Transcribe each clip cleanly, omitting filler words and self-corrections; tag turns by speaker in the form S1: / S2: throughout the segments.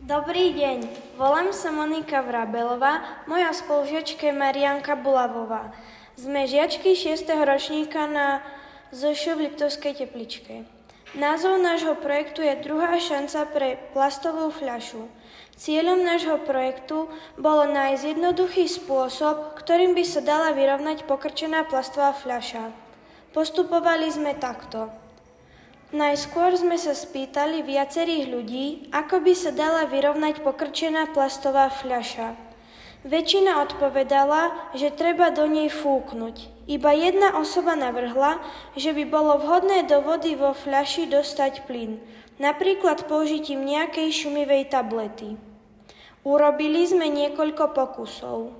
S1: Dobrý deň, volám sa Monika Vrabelová, moja spolužiačka je Marianka Bulavová. Sme žiačky 6. ročníka na ZŠ v Liptovskej Tepličke. Názov nášho projektu je Druhá šanca pre plastovú fľašu. Cieľom nášho projektu bolo nájsť jednoduchý spôsob, ktorým by sa dala vyrovnať pokrčená plastová fľaša. Postupovali sme takto. Najskôr sme sa spýtali viacerých ľudí, ako by sa dala vyrovnať pokrčená plastová fľaša. Väčšina odpovedala, že treba do nej fúknuť. Iba jedna osoba navrhla, že by bolo vhodné do vody vo fľaši dostať plyn, napríklad použitím nejakej šumivej tablety. Urobili sme niekoľko pokusov.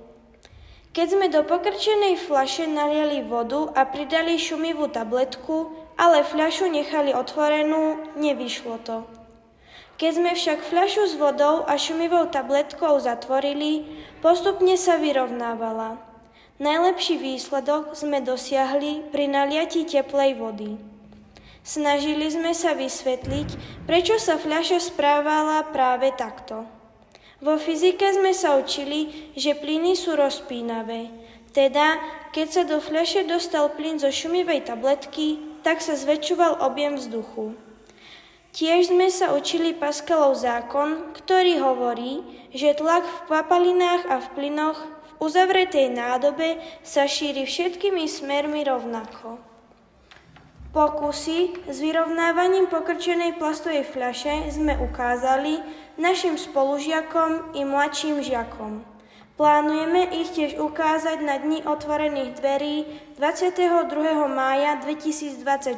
S1: Keď sme do pokrčenej fľaše naliali vodu a pridali šumivú tabletku, ale fľašu nechali otvorenú, nevyšlo to. Keď sme však fľašu s vodou a šumivou tabletkou zatvorili, postupne sa vyrovnávala. Najlepší výsledok sme dosiahli pri naliatí teplej vody. Snažili sme sa vysvetliť, prečo sa fľaša správala práve takto. Vo fyzike sme sa učili, že plyny sú rozpínavé. Teda, keď sa do fľaše dostal plyn zo šumivej tabletky, tak sa zväčšoval objem vzduchu. Tiež sme sa učili Pascalov zákon, ktorý hovorí, že tlak v papalinách a v plynoch v uzavretej nádobe sa šíri všetkými smermi rovnako. Pokusy s vyrovnávaním pokrčenej plastovej fľaše sme ukázali našim spolužiakom i mladším žiakom. Plánujeme ich tiež ukázať na Dni otvorených dverí 22. mája 2024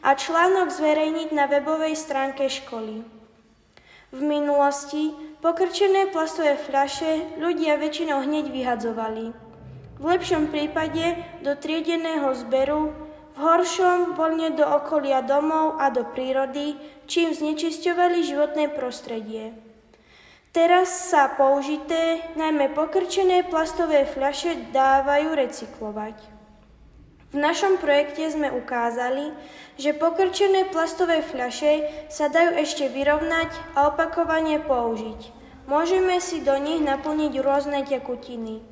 S1: a článok zverejniť na webovej stránke školy. V minulosti pokrčené plastové fľaše ľudia väčšinou hneď vyhadzovali. V lepšom prípade do triedeného zberu, v horšom voľne do okolia domov a do prírody, čím znečisťovali životné prostredie. Teraz sa použité, najmä pokrčené plastové fľaše dávajú recyklovať. V našom projekte sme ukázali, že pokrčené plastové fľaše sa dajú ešte vyrovnať a opakovane použiť. Môžeme si do nich naplniť rôzne tekutiny.